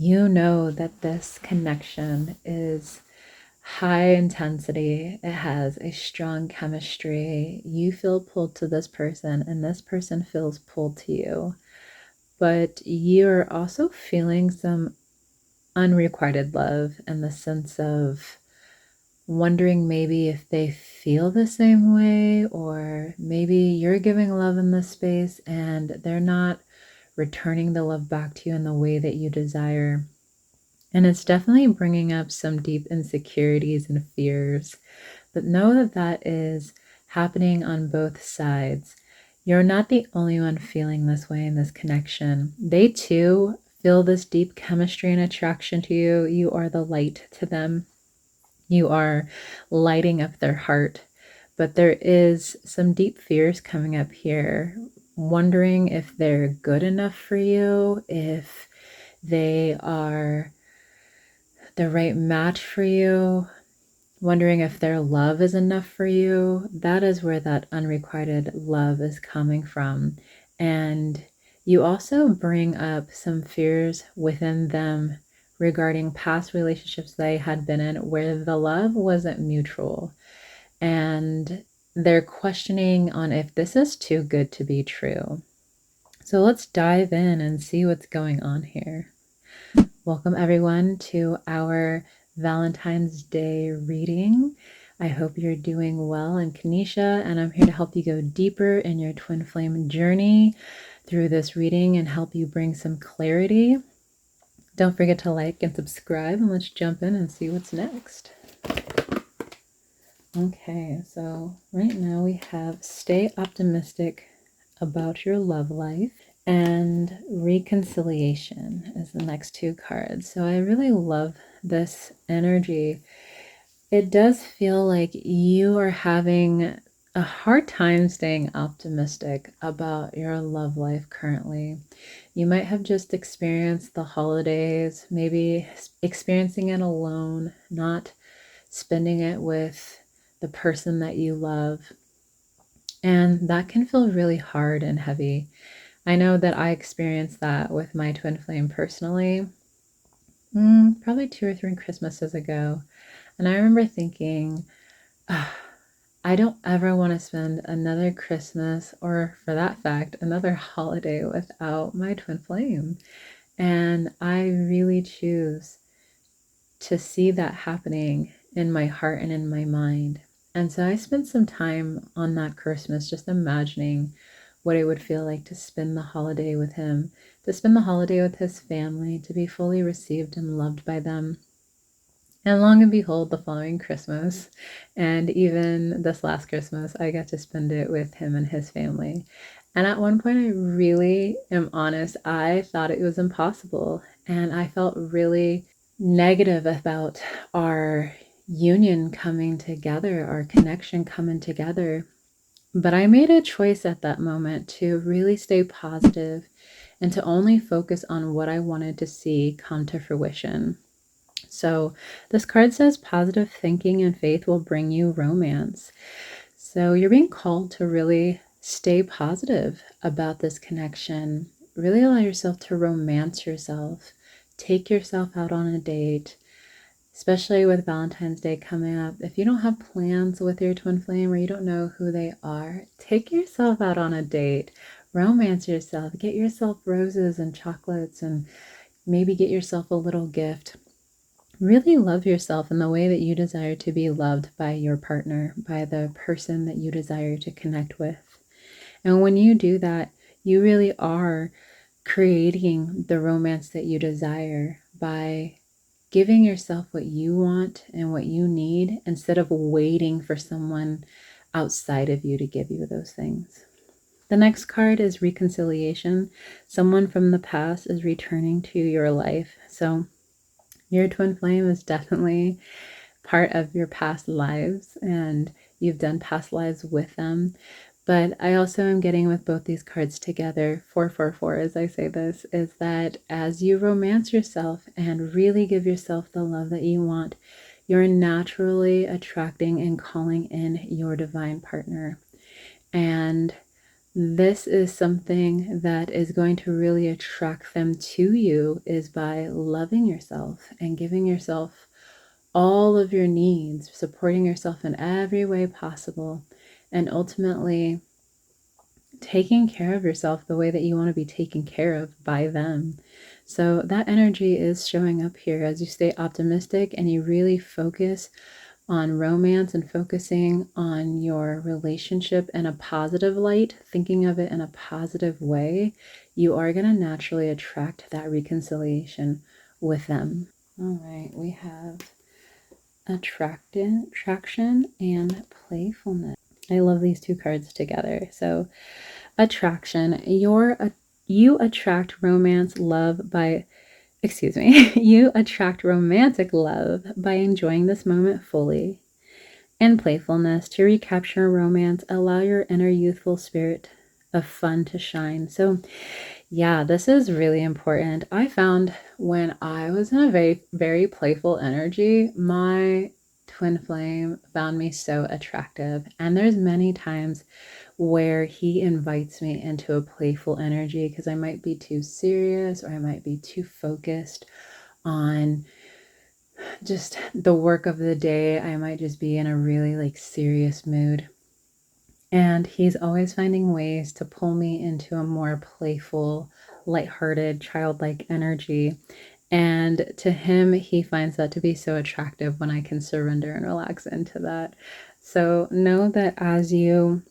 You know that this connection is high intensity. It has a strong chemistry. You feel pulled to this person, and this person feels pulled to you. But you're also feeling some unrequited love in the sense of wondering maybe if they feel the same way, or maybe you're giving love in this space and they're not returning the love back to you in the way that you desire. And it's definitely bringing up some deep insecurities and fears. But know that that is happening on both sides. You're not the only one feeling this way in this connection. They too feel this deep chemistry and attraction to you. You are the light to them. You are lighting up their heart. But there is some deep fears coming up here, wondering if they're good enough for you, if they are the right match for you, wondering if their love is enough for you. That is where that unrequited love is coming from. And you also bring up some fears within them regarding past relationships they had been in where the love wasn't mutual. And they're questioning on if this is too good to be true. So let's dive in and see what's going on here. Welcome everyone to our Valentine's Day reading. I hope you're doing well. I'm Kanisha, and I'm here to help you go deeper in your twin flame journey through this reading and help you bring some clarity. Don't forget to like and subscribe, and let's jump in and see what's next. Okay, so right now we have stay optimistic about your love life, and reconciliation is the next two cards. So I really love this energy. It does feel like you are having a hard time staying optimistic about your love life currently. You might have just experienced the holidays, maybe experiencing it alone, not spending it with the person that you love. And that can feel really hard and heavy. I know that I experienced that with my twin flame personally, probably 2 or 3 Christmases ago. And I remember thinking, I don't ever want to spend another Christmas, or for that fact, another holiday without my twin flame. And I really choose to see that happening in my heart and in my mind. And so I spent some time on that Christmas just imagining what it would feel like to spend the holiday with him, to spend the holiday with his family, to be fully received and loved by them. And long and behold, the following Christmas, and even this last Christmas, I got to spend it with him and his family. And at one point, I really am honest, I thought it was impossible. And I felt really negative about our union coming together, our connection coming together. But I made a choice at that moment to really stay positive and to only focus on what I wanted to see come to fruition. So this card says positive thinking and faith will bring you romance. So you're being called to really stay positive about this connection. Really allow yourself to romance yourself. Take yourself out on a date, especially with Valentine's Day coming up. If you don't have plans with your twin flame or you don't know who they are, take yourself out on a date. Romance yourself. Get yourself roses and chocolates, and maybe get yourself a little gift. Really love yourself in the way that you desire to be loved by your partner, by the person that you desire to connect with. And when you do that, you really are creating the romance that you desire by giving yourself what you want and what you need instead of waiting for someone outside of you to give you those things. The next card is reconciliation. Someone from the past is returning to your life. So your twin flame is definitely part of your past lives, and you've done past lives with them. But I also am getting with both these cards together, 444, as I say this, is that as you romance yourself and really give yourself the love that you want, you're naturally attracting and calling in your divine partner. And this is something that is going to really attract them to you, is by loving yourself and giving yourself all of your needs, supporting yourself in every way possible, and ultimately taking care of yourself the way that you want to be taken care of by them. So that energy is showing up here as you stay optimistic and you really focus on romance and focusing on your relationship in a positive light, thinking of it in a positive way. You are going to naturally attract that reconciliation with them. All right, we have attraction and playfulness. I love these two cards together. So attraction, you attract romance love by you attract romantic love by enjoying this moment fully. And playfulness, to recapture romance, allow your inner youthful spirit of fun to shine. So yeah, this is really important. I found when I was in a very playful energy, my twin flame found me so attractive. And there's many times where he invites me into a playful energy because I might be too serious or I might be too focused on just the work of the day. I might just be in a really like serious mood. And he's always finding ways to pull me into a more playful, lighthearted, childlike energy. And to him, he finds that to be so attractive when I can surrender and relax into that. So know that as you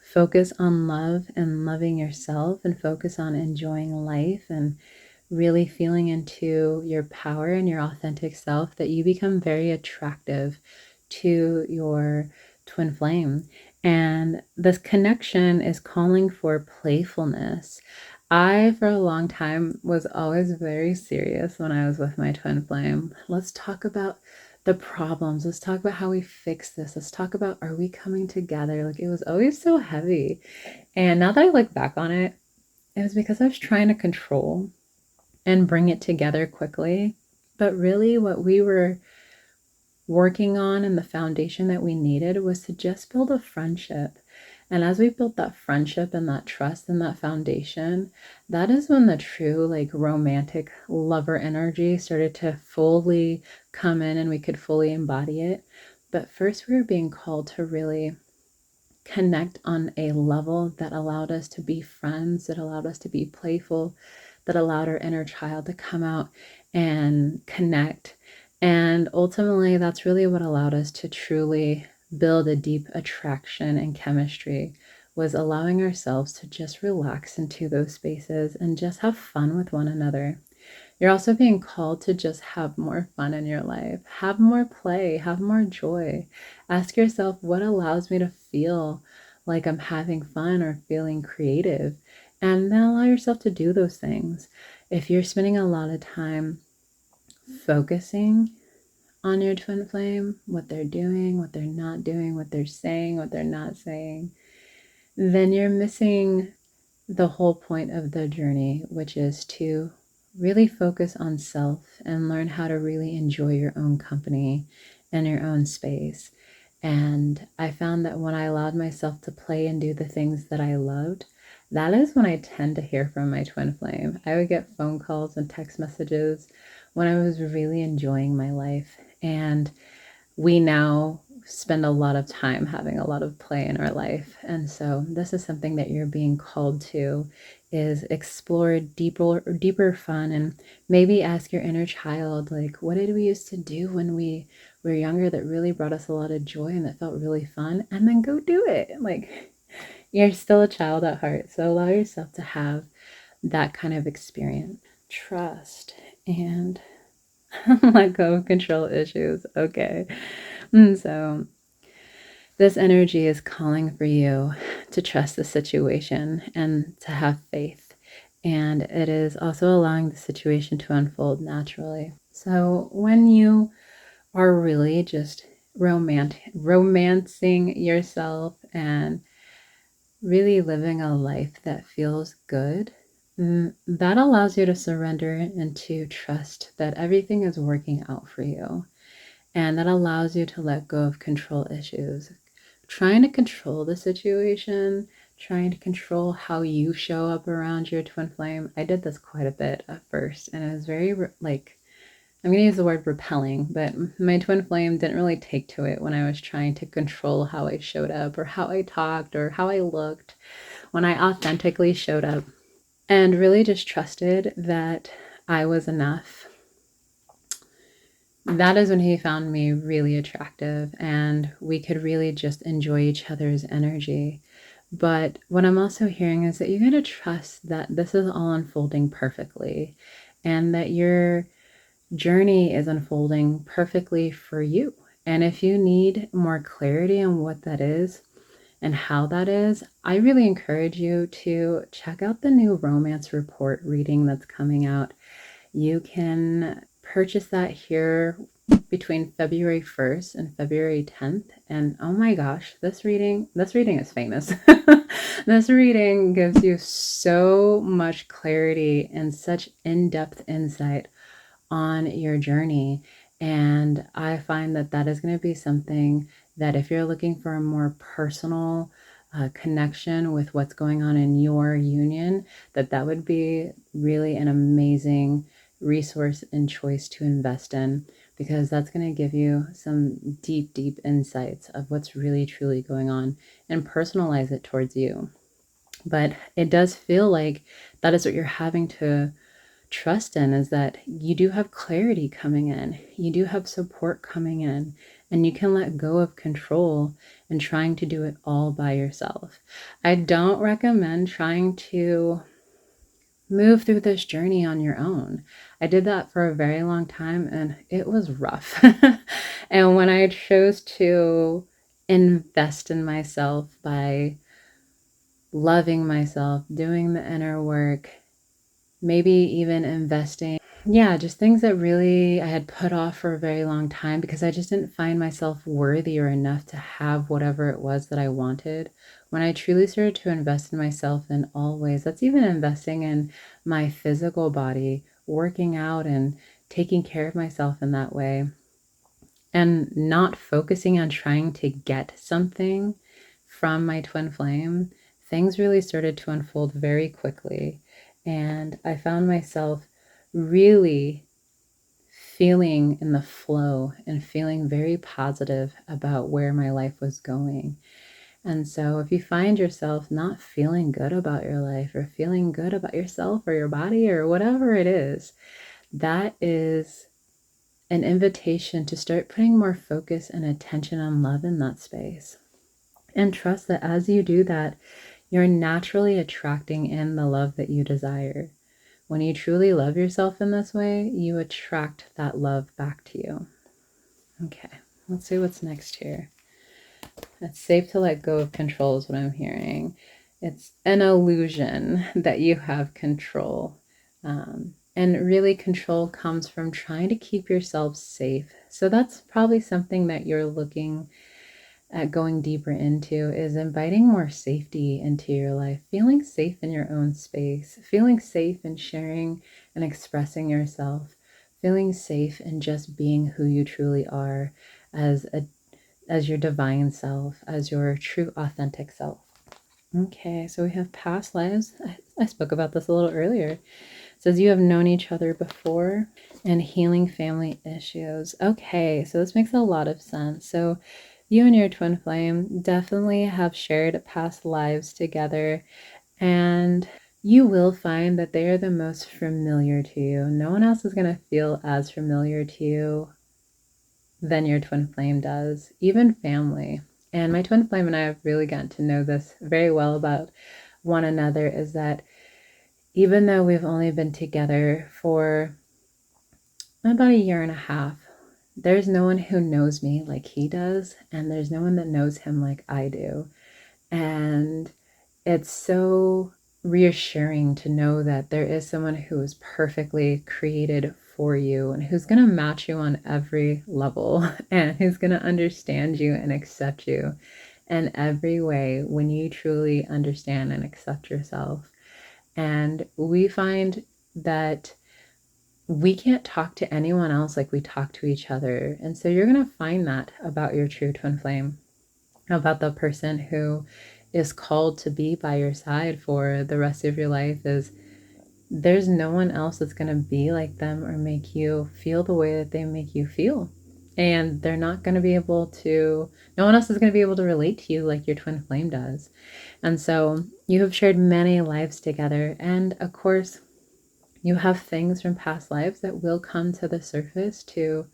focus on love and loving yourself and focus on enjoying life and really feeling into your power and your authentic self, that you become very attractive to your twin flame. And this connection is calling for playfulness. I, for a long time, was always very serious when I was with my twin flame. Let's talk about the problems. Let's talk about how we fix this. Let's talk about, are we coming together? Like, it was always so heavy. And now that I look back on it, it was because I was trying to control and bring it together quickly. But really, what we were working on and the foundation that we needed was to just build a friendship. And as we built that friendship and that trust and that foundation, that is when the true, like, romantic lover energy started to fully come in and we could fully embody it. But first, we were being called to really connect on a level that allowed us to be friends, that allowed us to be playful, that allowed our inner child to come out and connect. And ultimately, that's really what allowed us to truly build a deep attraction and chemistry, was allowing ourselves to just relax into those spaces and just have fun with one another. You're also being called to just have more fun in your life, have more play, have more joy. Ask yourself, what allows me to feel like I'm having fun or feeling creative? And then allow yourself to do those things. If you're spending a lot of time focusing on your twin flame, what they're doing, what they're not doing, what they're saying, what they're not saying, then you're missing the whole point of the journey, which is to really focus on self and learn how to really enjoy your own company and your own space. And I found that when I allowed myself to play and do the things that I loved, that is when I tend to hear from my twin flame. I would get phone calls and text messages when I was really enjoying my life. And we now spend a lot of time having a lot of play in our life. And so this is something that you're being called to, is explore deeper fun, and maybe ask your inner child, like, what did we used to do when we were younger that really brought us a lot of joy and that felt really fun? And then go do it. Like, you're still a child at heart. So allow yourself to have that kind of experience. Trust and let go of control issues. Okay. So this energy is calling for you to trust the situation and to have faith. And it is also allowing the situation to unfold naturally. So when you are really just romancing yourself and really living a life that feels good, that allows you to surrender and to trust that everything is working out for you. And that allows you to let go of control issues. Trying to control the situation, trying to control how you show up around your twin flame. I did this quite a bit at first, and it was very like, I'm going to use the word repelling, but my twin flame didn't really take to it when I was trying to control how I showed up or how I talked or how I looked when I authentically showed up and really just trusted that I was enough. That is when he found me really attractive and we could really just enjoy each other's energy. But what I'm also hearing is that you got to trust that this is all unfolding perfectly and that your journey is unfolding perfectly for you. And if you need more clarity on what that is and how that is, I really encourage you to check out the new romance report reading that's coming out. You can purchase that here between February 1st and February 10th. And oh my gosh, this reading is famous. This reading gives you so much clarity and such in-depth insight on your journey. And I find that that is going to be something that if you're looking for a more personal connection with what's going on in your union, that would be really an amazing resource and choice to invest in, because that's going to give you some deep, deep insights of what's really, truly going on and personalize it towards you. But it does feel like that is what you're having to trust in, is that you do have clarity coming in, you do have support coming in, and you can let go of control and trying to do it all by yourself. I don't recommend trying to move through this journey on your own. I did that for a very long time and it was rough. And when I chose to invest in myself by loving myself, doing the inner work, maybe even investing. Yeah, just things that really I had put off for a very long time because I just didn't find myself worthy or enough to have whatever it was that I wanted. When I truly started to invest in myself in all ways, that's even investing in my physical body, working out and taking care of myself in that way, and not focusing on trying to get something from my twin flame, things really started to unfold very quickly. And I found myself really feeling in the flow and feeling very positive about where my life was going. And so if you find yourself not feeling good about your life or feeling good about yourself or your body or whatever it is, that is an invitation to start putting more focus and attention on love in that space. And trust that as you do that, you're naturally attracting in the love that you desire. When you truly love yourself in this way, you attract that love back to you. Okay, let's see what's next here. It's safe to let go of control is what I'm hearing. It's an illusion that you have control. And really, control comes from trying to keep yourself safe. So that's probably something that you're looking at going deeper into, is inviting more safety into your life, feeling safe in your own space, feeling safe in sharing and expressing yourself, feeling safe in just being who you truly are as your divine self, as your true authentic self. Okay, so we have past lives. I spoke about this a little earlier. It says you have known each other before and healing family issues. Okay, so this makes a lot of sense. So you and your twin flame definitely have shared past lives together, and you will find that they are the most familiar to you. No one else is going to feel as familiar to you than your twin flame does, even family. And my twin flame and I have really gotten to know this very well about one another, is that even though we've only been together for about a year and a half, there's no one who knows me like he does, and there's no one that knows him like I do. And it's so reassuring to know that there is someone who is perfectly created for you and who's going to match you on every level and who's going to understand you and accept you in every way when you truly understand and accept yourself. And we find that we can't talk to anyone else like we talk to each other. And so you're going to find that about your true twin flame, about the person who is called to be by your side for the rest of your life is there's no one else that's going to be like them or make you feel the way that they make you feel. And they're not going to be able to, no one else is going to be able to relate to you like your twin flame does. And so you have shared many lives together. And of course, you have things from past lives that will come to the surface to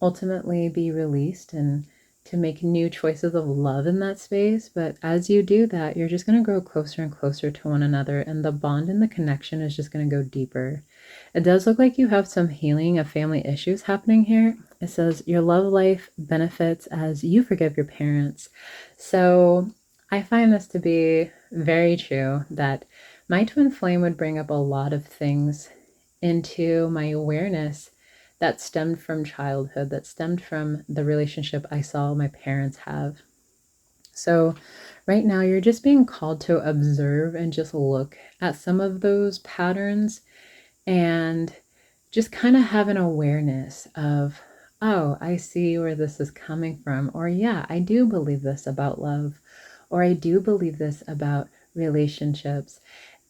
ultimately be released and to make new choices of love in that space. But as you do that, you're just going to grow closer and closer to one another, and the bond and the connection is just going to go deeper. It does look like you have some healing of family issues happening here. It says your love life benefits as you forgive your parents. So I find this to be very true that my twin flame would bring up a lot of things into my awareness that stemmed from childhood, that stemmed from the relationship I saw my parents have. So, right now, you're just being called to observe and just look at some of those patterns and just kind of have an awareness of, oh, I see where this is coming from. Or, yeah, I do believe this about love. Or, I do believe this about relationships.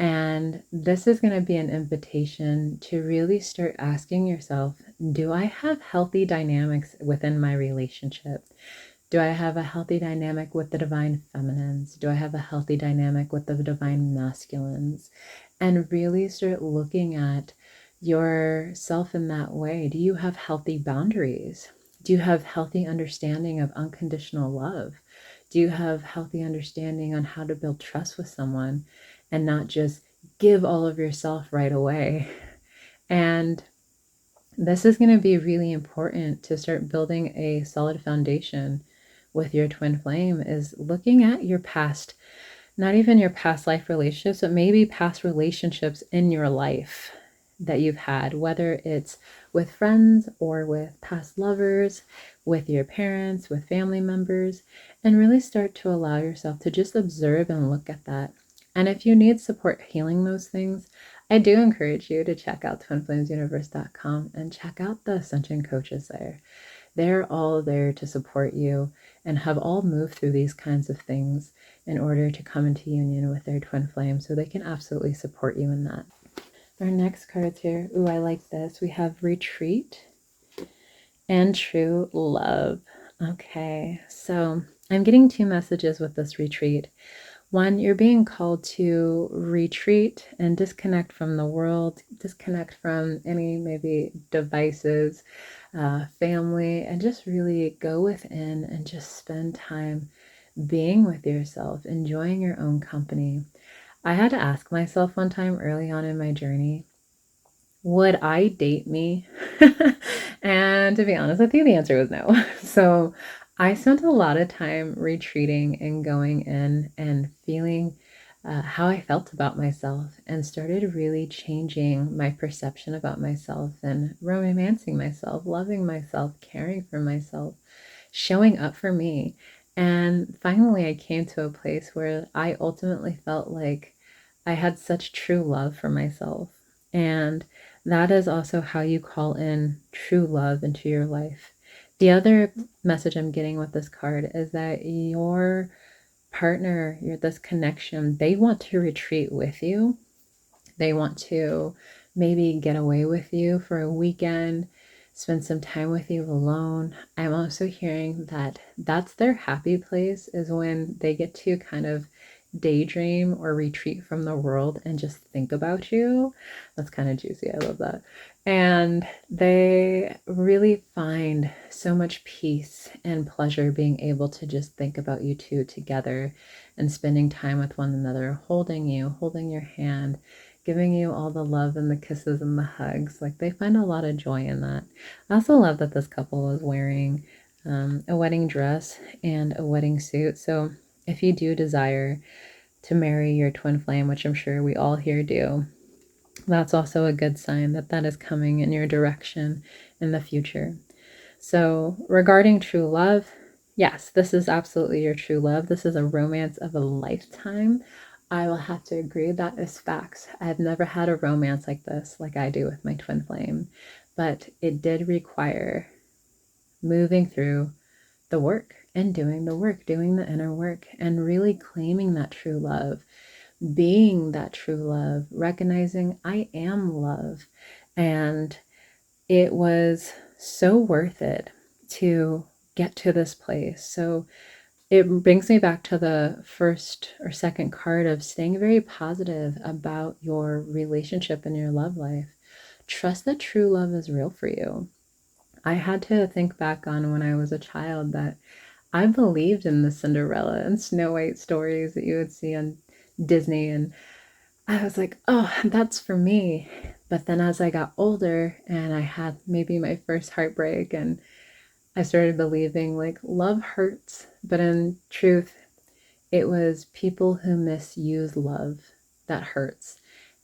And this is going to be an invitation to really start asking yourself, do I have healthy dynamics within my relationship? Do I have a healthy dynamic with the divine feminines? Do I have a healthy dynamic with the divine masculines? And really start looking at yourself in that way. Do you have healthy boundaries? Do you have healthy understanding of unconditional love? Do you have healthy understanding on how to build trust with someone and not just give all of yourself right away? And this is going to be really important to start building a solid foundation with your twin flame, is looking at your past, not even your past life relationships, but maybe past relationships in your life that you've had, whether it's with friends or with past lovers, with your parents, with family members, and really start to allow yourself to just observe and look at that. And if you need support healing those things, I do encourage you to check out twinflamesuniverse.com and check out the Ascension coaches there. They're all there to support you and have all moved through these kinds of things in order to come into union with their twin flame, so they can absolutely support you in that. Our next cards here, ooh, I like this. We have retreat and true love. Okay, so I'm getting two messages with this retreat. One, you're being called to retreat and disconnect from the world, disconnect from any maybe devices, family, and just really go within and just spend time being with yourself, enjoying your own company. I had to ask myself one time early on in my journey, would I date me? And to be honest with you, the answer was no. So I spent a lot of time retreating and going in and feeling how I felt about myself, and started really changing my perception about myself and romancing myself, loving myself, caring for myself, showing up for me. And finally, I came to a place where I ultimately felt like I had such true love for myself. And that is also how you call in true love into your life. The other message I'm getting with this card is that your partner, this connection, they want to retreat with you. They want to maybe get away with you for a weekend, spend some time with you alone. I'm also hearing that that's their happy place, is when they get to kind of daydream or retreat from the world and just think about you. That's kind of juicy. I love that. And they really find so much peace and pleasure being able to just think about you two together and spending time with one another, holding you, holding your hand, giving you all the love and the kisses and the hugs. Like, they find a lot of joy in that. I also love that this couple is wearing a wedding dress and a wedding suit. So if you do desire to marry your twin flame, which I'm sure we all here do, that's also a good sign that that is coming in your direction in the future. So regarding true love, yes, this is absolutely your true love. This is a romance of a lifetime. I will have to agree, that is facts. I've never had a romance like this, like I do with my twin flame, but it did require moving through the work and doing the work, doing the inner work, and really claiming that true love, being that true love, recognizing I am love. And it was so worth it to get to this place. So it brings me back to the first or second card of staying very positive about your relationship and your love life. Trust that true love is real for you. I had to think back on when I was a child that I believed in the Cinderella and Snow White stories that you would see on Disney. And I was like, oh, that's for me. But then as I got older and I had maybe my first heartbreak, and I started believing like love hurts, but in truth, it was people who misuse love that hurts.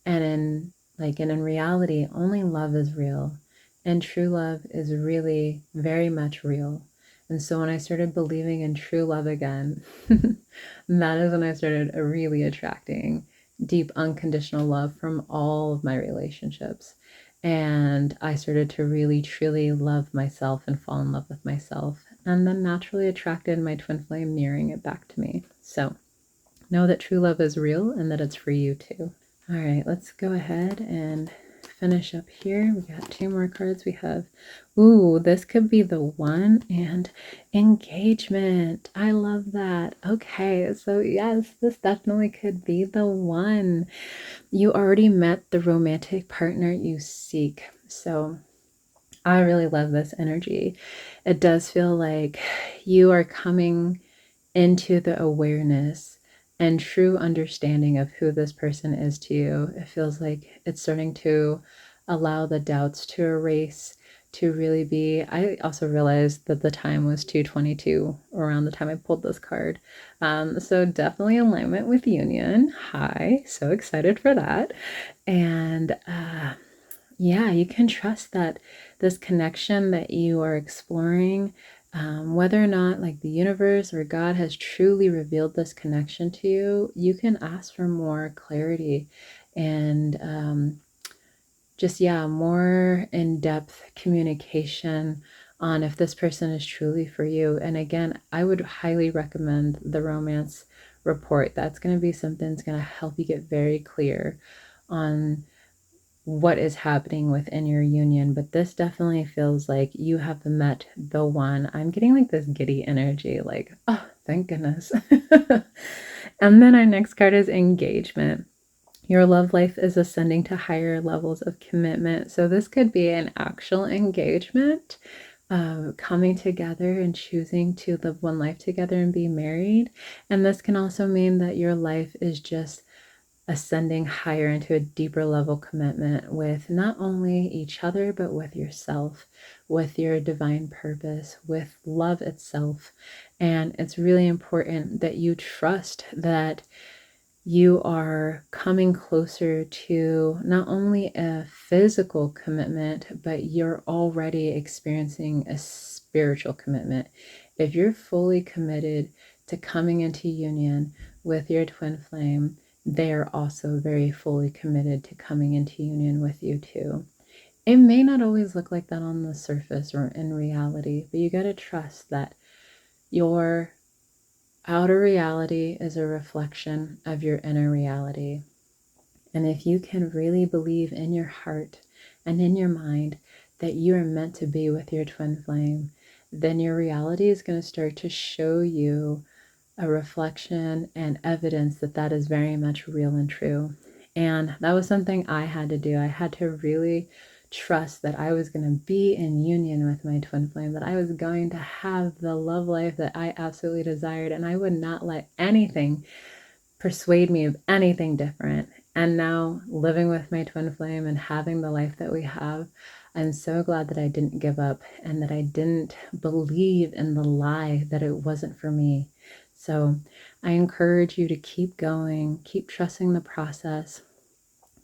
And in reality, only love is real. And true love is really very much real. And so when I started believing in true love again, that is when I started really attracting deep unconditional love from all of my relationships. And I started to really truly love myself and fall in love with myself. And then naturally attracted my twin flame mirroring it back to me. So know that true love is real and that it's for you too. All right, let's go ahead and finish up here. We got two more cards. We have, ooh, this could be the one, and engagement. I love that. Okay, so yes, this definitely could be the one. You already met the romantic partner you seek. So I really love this energy. It does feel like you are coming into the awareness and true understanding of who this person is to you. It feels like it's starting to allow the doubts to erase, to really be. I also realized that the time was 2:22 around the time I pulled this card. So definitely alignment with union. Hi, so excited for that. And yeah, you can trust that this connection that you are exploring, whether or not like the universe or God has truly revealed this connection to you, you can ask for more clarity and just, yeah, more in-depth communication on if this person is truly for you. And again, I would highly recommend the romance report. That's going to be something that's going to help you get very clear on what is happening within your union. But this definitely feels like you have met the one. I'm getting like this giddy energy, like, oh, thank goodness. And then our next card is engagement. Your love life is ascending to higher levels of commitment. So this could be an actual engagement, coming together and choosing to live one life together and be married. And this can also mean that your life is just ascending higher into a deeper level commitment with not only each other, but with yourself, with your divine purpose, with love itself. And it's really important that you trust that you are coming closer to not only a physical commitment, but you're already experiencing a spiritual commitment. If you're fully committed to coming into union with your twin flame, they are also very fully committed to coming into union with you too. It may not always look like that on the surface or in reality, but you got to trust that your outer reality is a reflection of your inner reality. And if you can really believe in your heart and in your mind that you are meant to be with your twin flame, then your reality is going to start to show you a reflection and evidence that that is very much real and true. And that was something I had to do. I had to really trust that I was going to be in union with my twin flame, that I was going to have the love life that I absolutely desired, and I would not let anything persuade me of anything different. And now, living with my twin flame and having the life that we have, I'm so glad that I didn't give up and that I didn't believe in the lie that it wasn't for me. So I encourage you to keep going, keep trusting the process,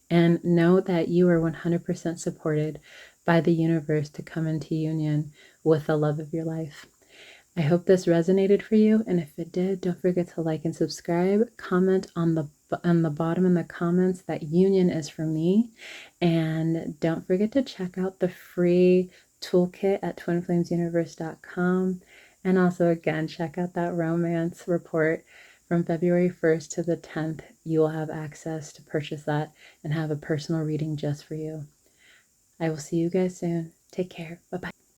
and know that you are 100% supported by the universe to come into union with the love of your life. I hope this resonated for you, and if it did, don't forget to like and subscribe. Comment on the bottom in the comments that union is for me, and don't forget to check out the free toolkit at twinflamesuniverse.com. And also, again, check out that romance report from February 1st to the 10th. You will have access to purchase that and have a personal reading just for you. I will see you guys soon. Take care. Bye bye.